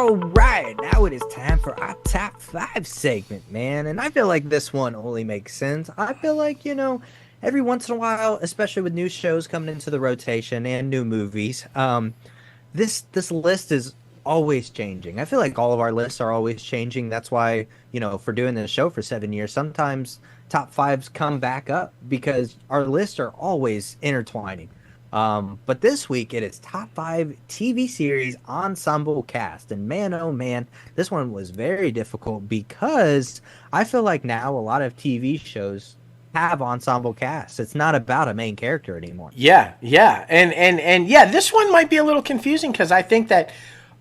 All right, now it is time for our top 5 segment, man. And I feel like this one only makes sense. I feel like, every once in a while, especially with new shows coming into the rotation and new movies, this list is always changing. I feel like all of our lists are always changing. That's why, for doing this show for 7 years, sometimes top fives come back up because our lists are always intertwining. But this week it is top 5 TV series ensemble cast. And man, oh man, this one was very difficult because I feel like now a lot of TV shows have ensemble casts. It's not about a main character anymore. Yeah. And yeah, this one might be a little confusing because I think that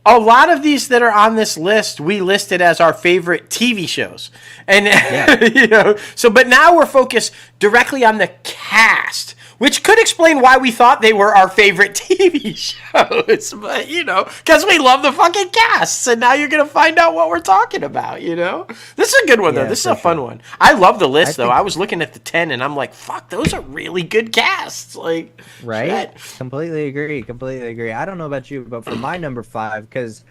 a lot of these that are on this list, we listed as our favorite TV shows. And, Yeah. but now we're focused directly on the cast, which could explain why we thought they were our favorite TV shows. But, because we love the fucking casts. And now you're going to find out what we're talking about, This is a good one, though. This is a fun one. I love the list, though. I was looking at the 10, and I'm like, fuck, those are really good casts. Like, right? Shit. Completely agree. I don't know about you, but for my number 5, because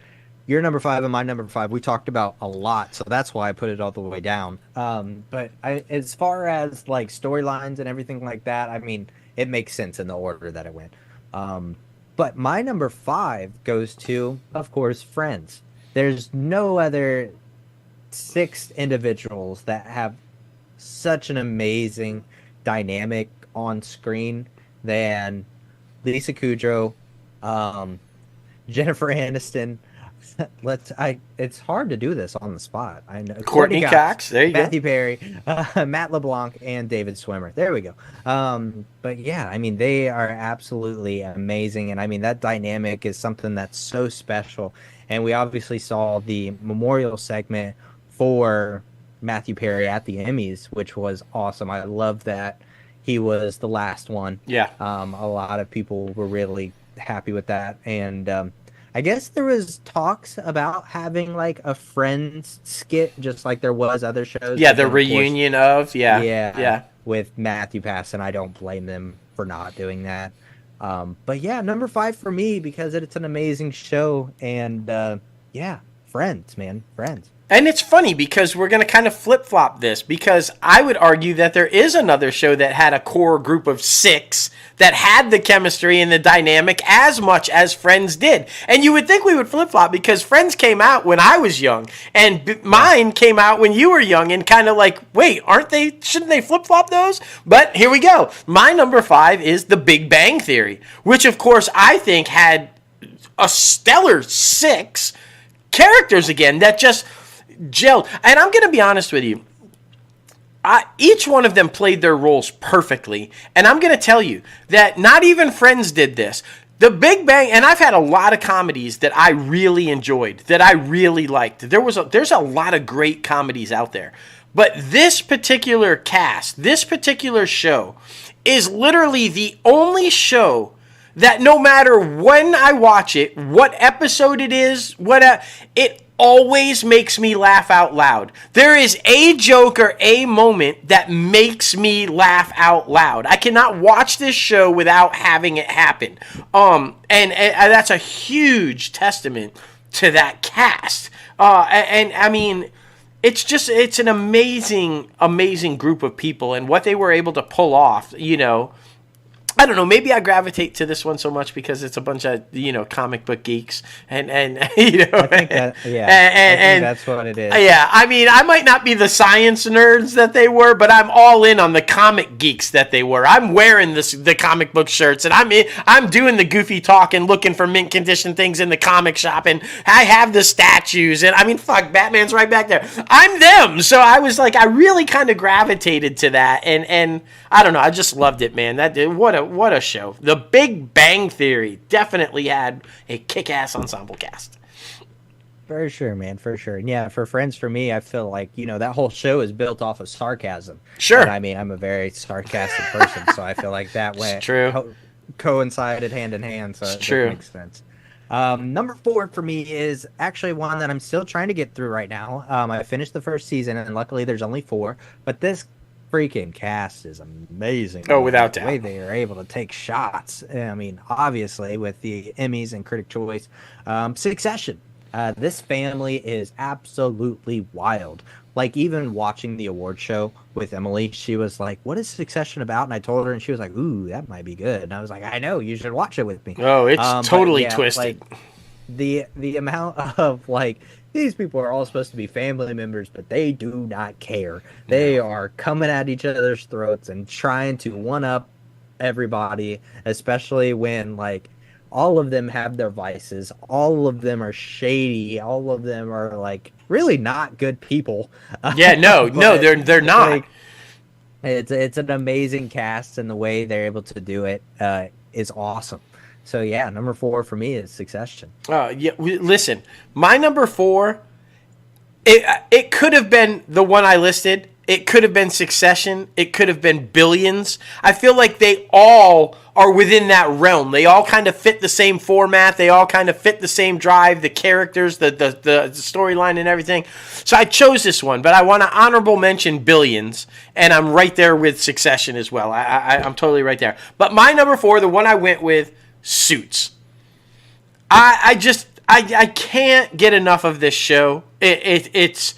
your number 5 and my number 5, we talked about a lot, so that's why I put it all the way down. But as far as, like, storylines and everything like that, I mean, it makes sense in the order that it went. But my number 5 goes to, of course, Friends. There's no other 6 individuals that have such an amazing dynamic on screen than Lisa Kudrow, Jennifer Aniston. It's hard to do this on the spot. I know. Courtney Cox. There you Matthew go. Perry, Matt LeBlanc, and David Schwimmer. There we go. But yeah, I mean, they are absolutely amazing, and I mean that dynamic is something that's so special. And we obviously saw the memorial segment for Matthew Perry at the Emmys, which was awesome. I love that he was the last one. Yeah. A lot of people were really happy with that, and I guess there was talks about having like a Friends skit, just like there was other shows. Yeah, the reunion of with Matthew passing. I don't blame them for not doing that. But yeah, number 5 for me because it's an amazing show, and Friends, man, Friends. And it's funny because we're going to kind of flip-flop this because I would argue that there is another show that had a core group of 6 that had the chemistry and the dynamic as much as Friends did. And you would think we would flip-flop because Friends came out when I was young and mine came out when you were young and kind of like, wait, shouldn't they flip-flop those? But here we go. My number 5 is The Big Bang Theory, which of course I think had a stellar 6 characters again that just gelled. And I'm going to be honest with you. Each one of them played their roles perfectly. And I'm going to tell you that not even Friends did this. The Big Bang, and I've had a lot of comedies that I really enjoyed, that I really liked. There's a lot of great comedies out there. But this particular cast, this particular show, is literally the only show that no matter when I watch it, what episode it is, it always makes me laugh out loud. There is a joke or a moment that makes me laugh out loud. I cannot watch this show without having it happen. And that's a huge testament to that cast. And I mean, it's an amazing group of people and what they were able to pull off, I don't know. Maybe I gravitate to this one so much because it's a bunch of comic book geeks and I think that's what it is. Yeah, I mean, I might not be the science nerds that they were, but I'm all in on the comic geeks that they were. I'm wearing the comic book shirts, and I'm doing the goofy talk and looking for mint condition things in the comic shop, and I have the statues, and I mean, fuck, Batman's right back there. I'm them, so I was like, I really kind of gravitated to that, and I don't know, I just loved it, man. What a show. The Big Bang Theory definitely had a kick-ass ensemble cast. For sure, man, for sure. And yeah, for Friends, for me, I feel like, that whole show is built off of sarcasm. Sure. And I mean, I'm a very sarcastic person, so I feel like that went coincided hand in hand, so it makes sense. Number 4 for me is actually one that I'm still trying to get through right now. I finished the first season, and luckily there's only 4, but this freaking cast is amazing. Oh, without doubt. The way they are able to take shots. I mean, obviously with the Emmys and Critic Choice. Succession. This family is absolutely wild. Like, even watching the award show with Emily, she was like, "What is Succession about?" And I told her, and she was like, "Ooh, that might be good." And I was like, "I know, you should watch it with me." Oh, it's But totally yeah, twisted. like the amount of like these people are all supposed to be family members, but they do not care. They are coming at each other's throats and trying to one up everybody, especially when like all of them have their vices, all of them are shady, all of them are like really not good people. Yeah, no, no, But they're not. like it's an amazing cast, and the way they're able to do it is awesome. So yeah, number 4 for me is Succession. Yeah, listen, my number 4, it could have been the one I listed. It could have been Succession. It could have been Billions. I feel like they all are within that realm. They all kind of fit the same format. They all kind of fit the same drive, the characters, the storyline and everything. So I chose this one, but I want to honorable mention Billions, and I'm right there with Succession as well. I'm totally right there. But my number 4, the one I went with, Suits. I can't get enough of this show. It's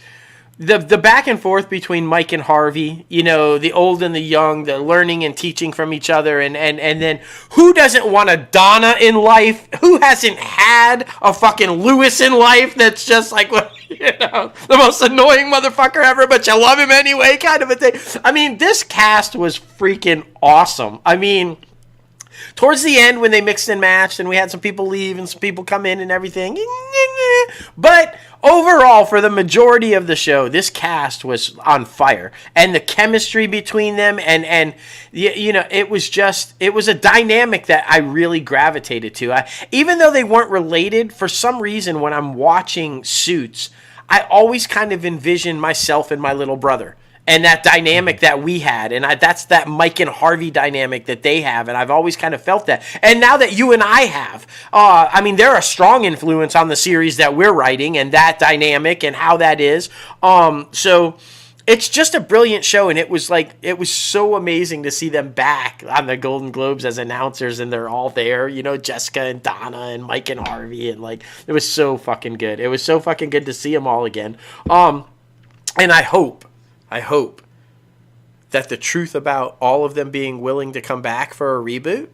the back and forth between Mike and Harvey, you know, the old and the young, the learning and teaching from each other, and then who doesn't want a Donna in life? Who hasn't had a fucking Lewis in life that's just like, you know, the most annoying motherfucker ever, but you love him anyway, kind of a thing. I mean, this cast was freaking awesome. I mean, towards the end, when they mixed and matched and we had some people leave and some people come in and everything. But overall, for the majority of the show, this cast was on fire. And the chemistry between them and you know, it was a dynamic that I really gravitated to. Even though they weren't related, for some reason, when I'm watching Suits, I always kind of envision myself and my little brother. And that dynamic that we had, and that's that Mike and Harvey dynamic that they have, and I've always kind of felt that. And now that you and I have, I mean, they're a strong influence on the series that we're writing, and that dynamic and how that is. So it's just a brilliant show, and it was so amazing to see them back on the Golden Globes as announcers, and they're all there, you know, Jessica and Donna and Mike and Harvey, and like, it was so fucking good. It was so fucking good to see them all again. And I hope that the truth about all of them being willing to come back for a reboot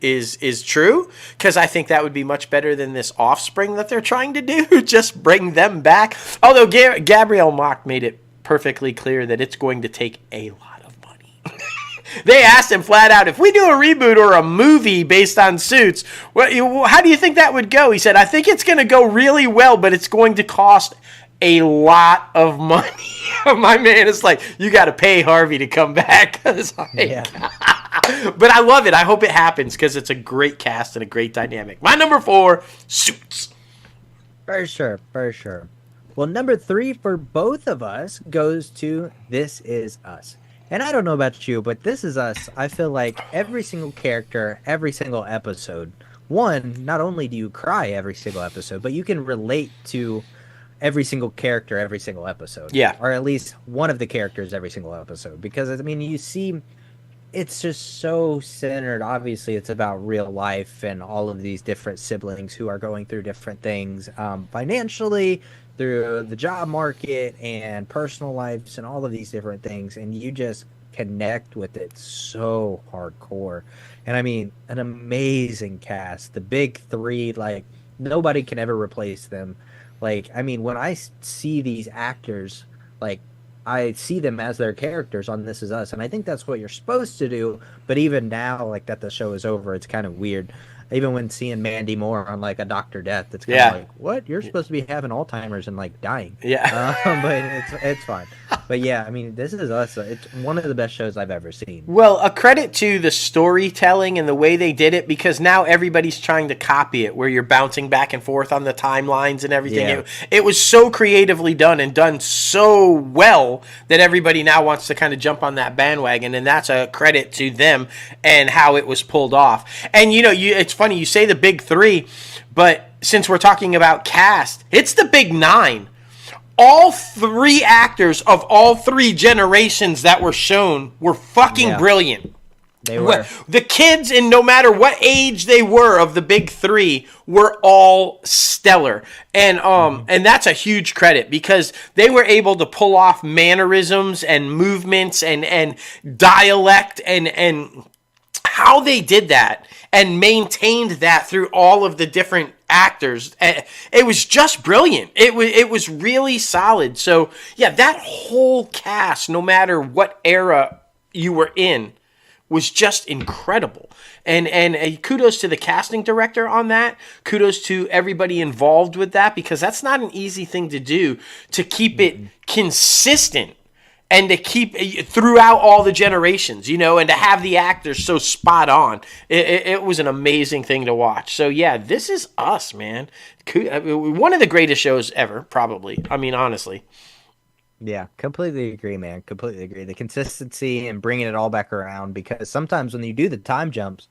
is true, because I think that would be much better than this Offspring that they're trying to do. Just bring them back. Although Gabrielle Mock made it perfectly clear that it's going to take a lot of money. They asked him flat out, if we do a reboot or a movie based on Suits, how do you think that would go? He said, I think it's going to go really well, but it's going to cost a lot of money. My man is like, you got to pay Harvey to come back. Yeah. But I love it. I hope it happens, because it's a great cast and a great dynamic. My number 4, Suits. For sure. Well, number 3 for both of us goes to This Is Us. And I don't know about you, but This Is Us, I feel like every single character, every single episode, one, not only do you cry every single episode, but you can relate to every single character every single episode. Yeah. Or at least one of the characters every single episode. Because, I mean, you see, it's just so centered. Obviously, it's about real life and all of these different siblings who are going through different things financially, through the job market, and personal lives, and all of these different things. And you just connect with it so hardcore. And, I mean, an amazing cast. The big 3, like, nobody can ever replace them. Like, I mean, when I see these actors, like, I see them as their characters on This Is Us, and I think that's what you're supposed to do. But even now, like, that the show is over, it's kind of weird. Even when seeing Mandy Moore on, like, a Dr. Death, it's kind of like, what? You're supposed to be having Alzheimer's and, like, dying. Yeah. But it's fine. But yeah, I mean, This Is Us, it's one of the best shows I've ever seen. Well, a credit to the storytelling and the way they did it, because now everybody's trying to copy it, where you're bouncing back and forth on the timelines and everything. Yeah. It was so creatively done and done so well that everybody now wants to kind of jump on that bandwagon, and that's a credit to them and how it was pulled off. And, you know, it's funny, you say the big 3, but since we're talking about cast, it's the big 9. All 3 actors of all 3 generations that were shown were fucking brilliant. They were. The kids, and no matter what age they were of the big three, were all stellar. And that's a huge credit because they were able to pull off mannerisms and movements and dialect and how they did that and maintained that through all of the different actors. It was just brilliant. It was really solid. So yeah, that whole cast, no matter what era you were in, was just incredible. And kudos to the casting director on that. Kudos to everybody involved with that, because that's not an easy thing to do, to keep it consistent and to keep throughout all the generations, and to have the actors so spot on. It was an amazing thing to watch. So yeah, This Is Us, man. One of the greatest shows ever, probably. I mean, honestly. Yeah, completely agree, man. Completely agree. The consistency and bringing it all back around, because sometimes when you do the time jumps,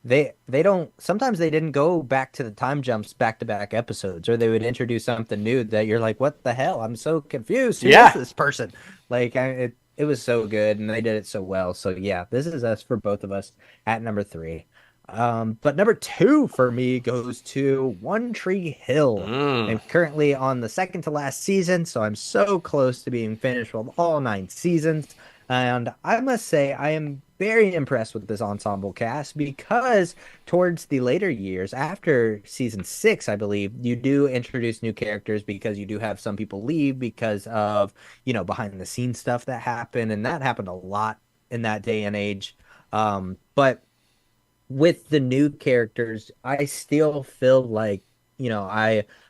they don't. Sometimes they didn't go back to the time jumps back to back episodes, or they would introduce something new that you're like, "What the hell? I'm so confused. Who is this person?" Like, it was so good, and they did it so well. So yeah, This Is Us for both of us at number 3. But number 2 for me goes to One Tree Hill. I'm currently on the second to last season, so I'm so close to being finished with all 9 seasons. And I must say, I am very impressed with this ensemble cast, because towards the later years, after season 6, I believe, you do introduce new characters, because you do have some people leave because of, behind the scenes stuff that happened. And that happened a lot in that day and age. But with the new characters, I still feel like,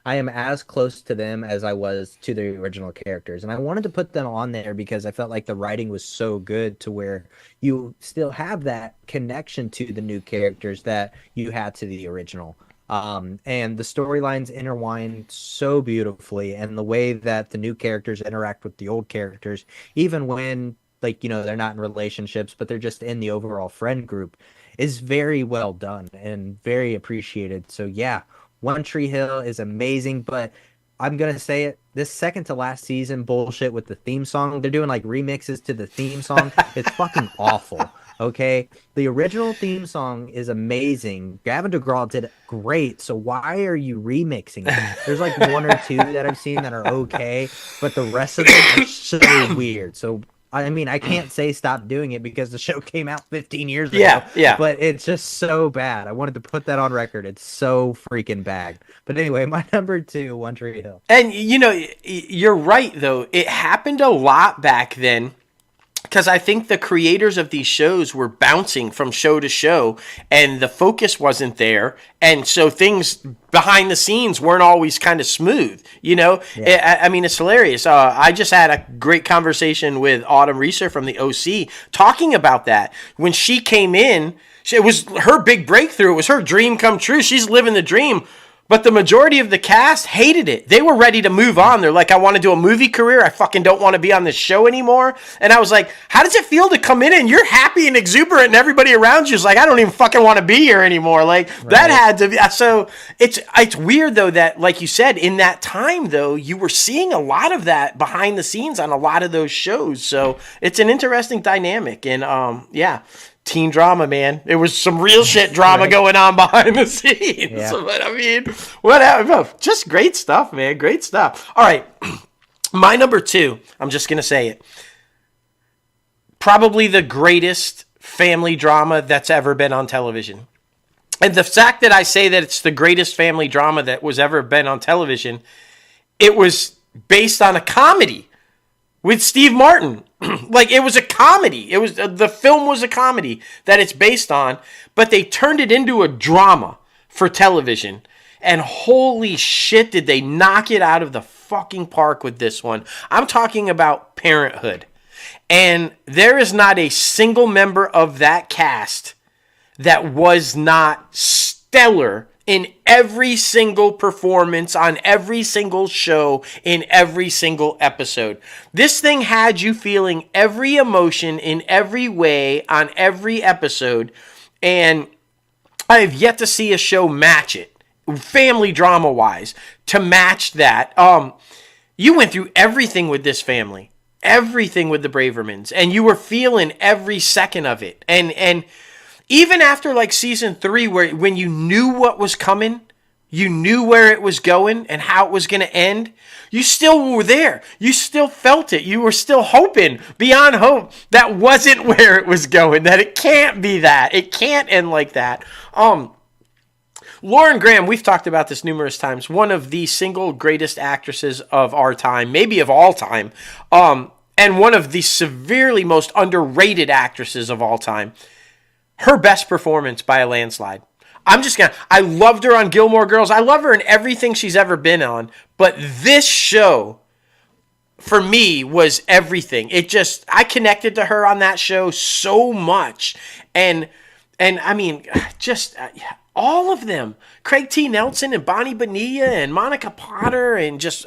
I am as close to them as I was to the original characters. And I wanted to put them on there because I felt like the writing was so good to where you still have that connection to the new characters that you had to the original. And the storylines intertwine so beautifully, and the way that the new characters interact with the old characters, even when, like, they're not in relationships, but they're just in the overall friend group, is very well done and very appreciated. So yeah, One Tree Hill is amazing, but I'm going to say it, this second to last season bullshit with the theme song, they're doing like remixes to the theme song. It's fucking awful. Okay. The original theme song is amazing. Gavin DeGraw did great. So why are you remixing it? There's like 1 or 2 that I've seen that are okay, but the rest of them are so weird. So I mean, I can't say stop doing it because the show came out 15 years ago. Yeah. But it's just so bad. I wanted to put that on record. It's so freaking bad. But anyway, my number 2, One Tree Hill. And, you're right, though. It happened a lot back then, because I think the creators of these shows were bouncing from show to show, and the focus wasn't there. And so things behind the scenes weren't always kind of smooth, Yeah. I mean, it's hilarious. I just had a great conversation with Autumn Reeser from the OC talking about that. When she came in, it was her big breakthrough. It was her dream come true. She's living the dream. But the majority of the cast hated it. They were ready to move on. They're like, I want to do a movie career. I fucking don't want to be on this show anymore. And I was like, how does it feel to come in and you're happy and exuberant and everybody around you is like, I don't even fucking want to be here anymore. Like, right. That had to be. So it's weird, though, that, like you said, in that time, though, you were seeing a lot of that behind the scenes on a lot of those shows. So it's an interesting dynamic. And yeah. Teen drama, man. There was some real shit drama going on behind the scenes. Yeah. But I mean, whatever. Just great stuff, man. Great stuff. All right. My number 2, I'm just going to say it. Probably the greatest family drama that's ever been on television. And the fact that I say that it's the greatest family drama that was ever been on television, it was based on a comedy with Steve Martin. Like, it was a comedy. It was the film was a comedy that it's based on, but they turned it into a drama for television. And holy shit, did they knock it out of the fucking park with this one. I'm talking about Parenthood. And there is not a single member of that cast that was not stellar in every single performance, on every single show, in every single episode. This thing had you feeling every emotion in every way on every episode, and I have yet to see a show match it, family drama-wise, to match that. You went through everything with this family. everything with the Bravermans, and you were feeling every second of it. And even after like season 3, when you knew what was coming, you knew where it was going and how it was going to end, you still were there. You still felt it. You were still hoping beyond hope that wasn't where it was going, that it can't be that. It can't end like that. Lauren Graham, we've talked about this numerous times, one of the single greatest actresses of our time, maybe of all time, and one of the severely most underrated actresses of all time. Her best performance by a landslide. I loved her on Gilmore Girls. I love her in everything she's ever been on. But this show, for me, was everything. I connected to her on that show so much. And I mean, just all of them. Craig T. Nelson and Bonnie Bonilla and Monica Potter and just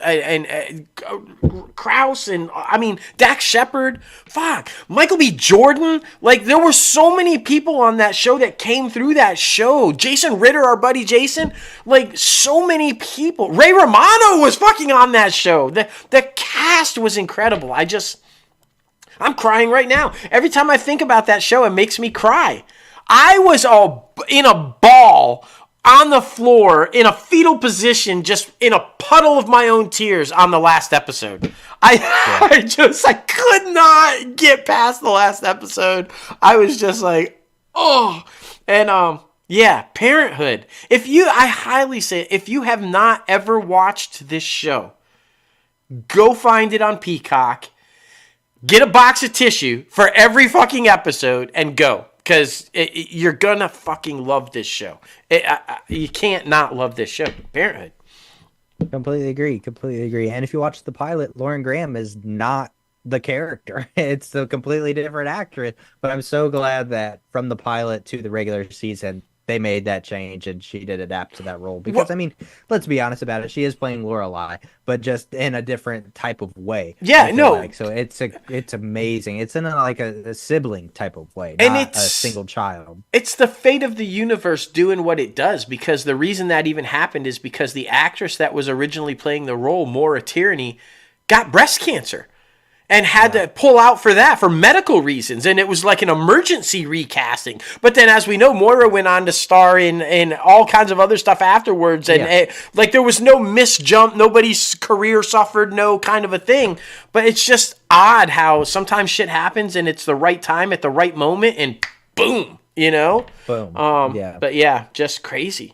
Krause and I mean Dax Shepard. Fuck, Michael B. Jordan. Like there were so many people on that show that came through that show. Jason Ritter, our buddy Jason. Like so many people. Ray Romano was fucking on that show. The cast was incredible. I'm crying right now. Every time I think about that show, it makes me cry. I was all in a ball on the floor in a fetal position, just in a puddle of my own tears on the last episode. I could not get past the last episode. I was just like, oh, and yeah, Parenthood. I highly say, if you have not ever watched this show, go find it on Peacock. Get a box of tissue for every fucking episode and go. Because you're going to fucking love this show. You can't not love this show. Parenthood. Completely agree. And if you watch the pilot, Lauren Graham is not the character. It's a completely different actress. But I'm so glad that from the pilot to the regular season, they made that change and she did adapt to that role. Because, I mean, let's be honest about it. She is playing Lorelai, but just in a different type of way. Yeah, no. Like. So it's amazing. It's in a sibling type of way, not a single child. It's the fate of the universe doing what it does, because the reason that even happened is because the actress that was originally playing the role, Maura Tierney, got breast cancer. And had to pull out for that for medical reasons. And it was like an emergency recasting. But then, as we know, Moira went on to star in all kinds of other stuff afterwards. And like there was no misjump. Nobody's career suffered, no kind of a thing. But it's just odd how sometimes shit happens and it's the right time at the right moment and boom, you know? Boom. But yeah, just crazy.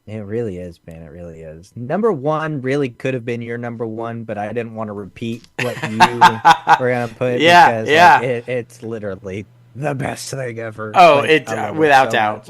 It really is, man. It really is. Number one really could have been your number one, but I didn't want to repeat what you were going to put. Yeah, because it's literally the best thing ever. Oh, without doubt.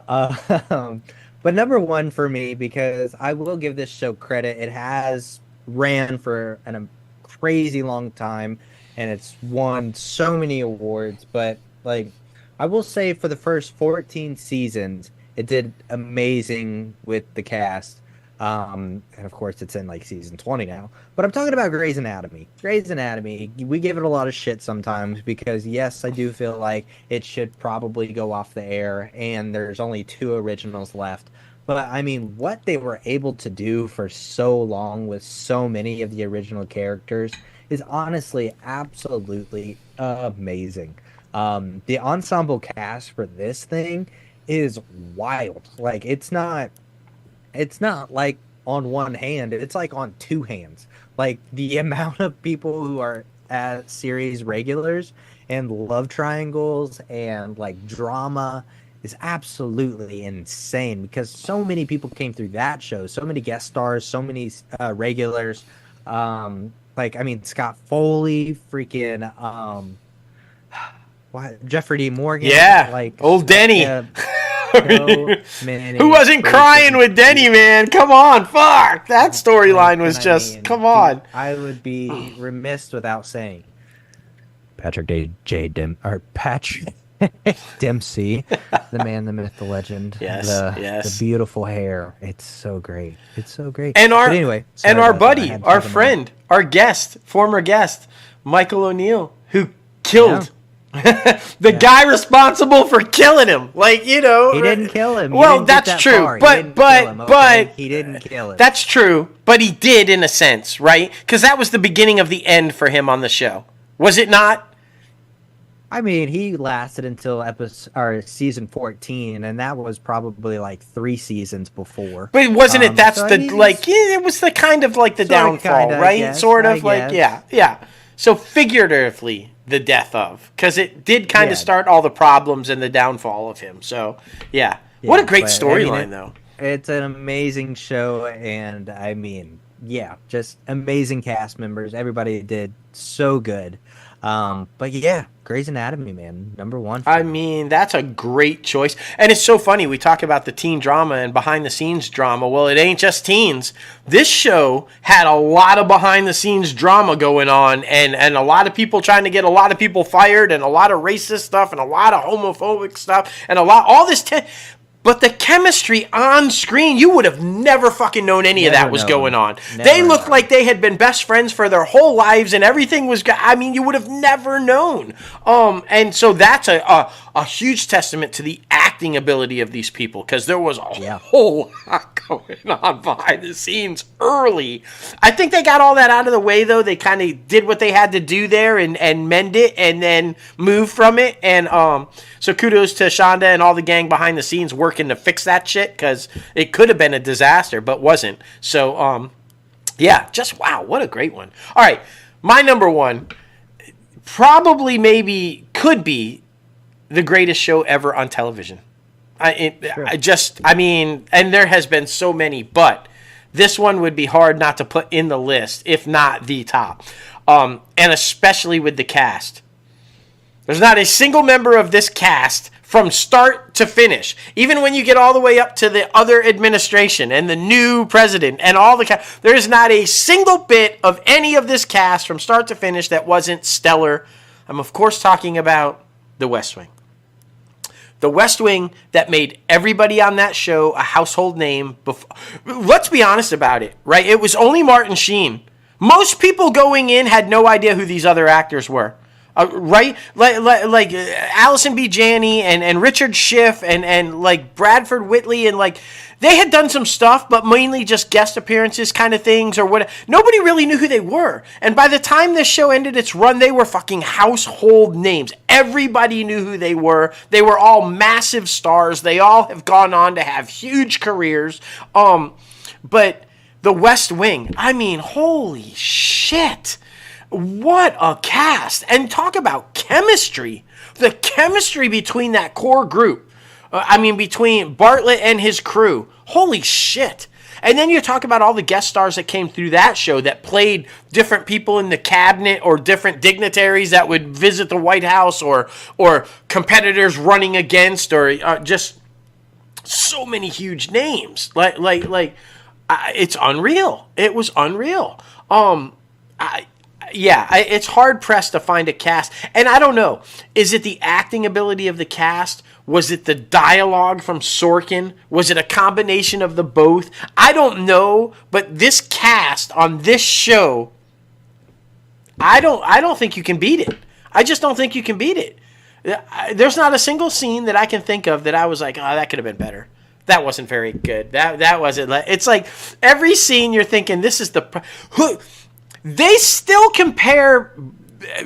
But number one for me, because I will give this show credit, it has ran for a crazy long time, and it's won so many awards. But like, I will say for the first 14 seasons, it did amazing with the cast. And of course, it's in like season 20 now. But I'm talking about Grey's Anatomy. Grey's Anatomy, we give it a lot of shit sometimes because, yes, I do feel like it should probably go off the air. And there's only 2 originals left. But, I mean, what they were able to do for so long with so many of the original characters is honestly absolutely amazing. The ensemble cast for this thing is wild. Like it's not like on one hand, it's like on 2 hands. Like the amount of people who are as series regulars and love triangles and like drama is absolutely insane because so many people came through that show, so many guest stars, so many regulars. Like I mean Scott Foley, freaking Jeffrey D. Morgan, like old Denny. Who wasn't crying with Denny, man? Come on, fuck. That storyline was just, come on. I would be remiss without saying Patrick Dempsey, the man, the myth, the legend, the beautiful hair. It's so great. And our buddy, our friend, our guest, former guest, Michael O'Neill, who killed The guy responsible for killing him, like, you know, he didn't kill him. Well, that's true, but he didn't kill him. That's true, but he did in a sense, right? Because that was the beginning of the end for him on the show, was it not? I mean, he lasted until season 14, and that was probably like 3 seasons before. But wasn't it? That's so it was the kind of like the downfall, kinda, right? Sort of like, yeah. So figuratively, the death of, because it did kind of start all the problems and the downfall of him. So yeah, what a great storyline, though. It's an amazing show, and I mean, just amazing cast members. Everybody did so good. But yeah, Grey's Anatomy, man, #1. I mean, that's a great choice. And it's so funny. We talk about the teen drama and behind the scenes drama. Well, it ain't just teens. This show had a lot of behind the scenes drama going on, and a lot of people trying to get a lot of people fired, and a lot of racist stuff, and a lot of homophobic stuff, and all this. But the chemistry on screen, you would have never fucking known any of that was going on. They looked like they had been best friends for their whole lives, and everything was, I mean, you would have never known. And so that's a huge testament to the acting ability of these people, because there was a whole lot going on behind the scenes early. I think they got all that out of the way, though. They kind of did what they had to do there and mend it and then move from it. And so kudos to Shonda and all the gang behind the scenes working to fix that shit, because it could have been a disaster, but wasn't. So, just wow, what a great one. All right, my #1 probably maybe could be the greatest show ever on television. I mean, and there has been so many, but this one would be hard not to put in the list, if not the top. And especially with the cast. There's not a single member of this cast from start to finish, even when you get all the way up to the other administration and the new president and all the cast, there is not a single bit of any of this cast from start to finish that wasn't stellar. I'm, of course, talking about The West Wing. The West Wing that made everybody on that show a household name. Let's be honest about it, right? It was only Martin Sheen. Most people going in had no idea who these other actors were. Right? Like Allison B. Janney and Richard Schiff and like Bradford Whitley, and like they had done some stuff, but mainly just guest appearances kind of things or what. Nobody really knew who they were. And by the time this show ended its run, they were fucking household names. Everybody knew who they were. They were all massive stars. They all have gone on to have huge careers. But The West Wing, I mean, holy shit. What a cast. And talk about chemistry. The chemistry between that core group. Between Bartlett and his crew. Holy shit. And then you talk about all the guest stars that came through that show that played different people in the cabinet or different dignitaries that would visit the White House or competitors running against or just so many huge names. It's unreal. It was unreal. It's hard-pressed to find a cast. And I don't know. Is it the acting ability of the cast? Was it the dialogue from Sorkin? Was it a combination of the both? I don't know. But this cast on this show, I don't think you can beat it. I just don't think you can beat it. There's not a single scene that I can think of that I was like, oh, that could have been better. That wasn't very good. That wasn't. It's like every scene you're thinking, this is the... They still compare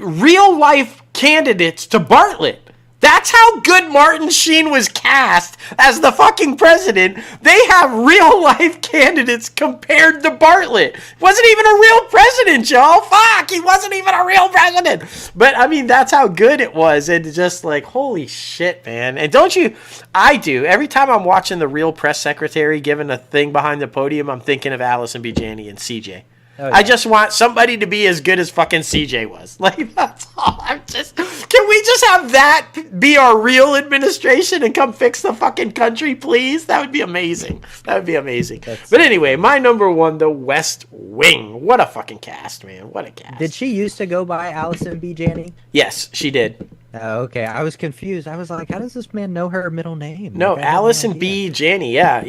real life candidates to Bartlett. That's how good Martin Sheen was cast as the fucking president. They have real life candidates compared to Bartlett. Wasn't even a real president, y'all. Fuck, he wasn't even a real president. But I mean, that's how good it was. And just like, holy shit, man. And don't you, I do. Every time I'm watching the real press secretary giving a thing behind the podium, I'm thinking of Allison B. Janney and CJ. Oh, yeah. I just want somebody to be as good as fucking CJ was. Like, that's all. Can we just have that be our real administration and come fix the fucking country, please? That would be amazing. But anyway, my #1, The West Wing. What a fucking cast, man. What a cast. Did she used to go by Allison B. Janney? Yes, she did. Oh, okay. I was confused. I was like, how does this man know her middle name? No, Allison B. Janney. Yeah.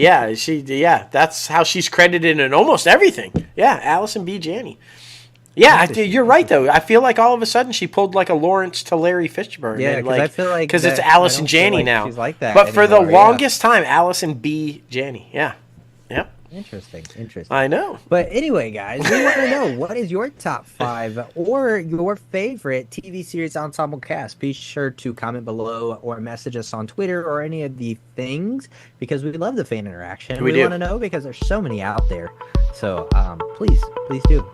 That's how she's credited in almost everything. Yeah, Allison B. Janney. Yeah, you're right though. I feel like all of a sudden she pulled like a Lawrence to Larry Fishburne. Yeah, because I feel like because it's Alice and Janney like now. she's like that but for the anymore, longest time, Alice and B. Janney. Yeah, yep. Interesting. I know. But anyway, guys, we want to know, what is your top 5 or your favorite TV series ensemble cast? Be sure to comment below or message us on Twitter or any of the things, because we love the fan interaction. We want to know because there's so many out there. So please do.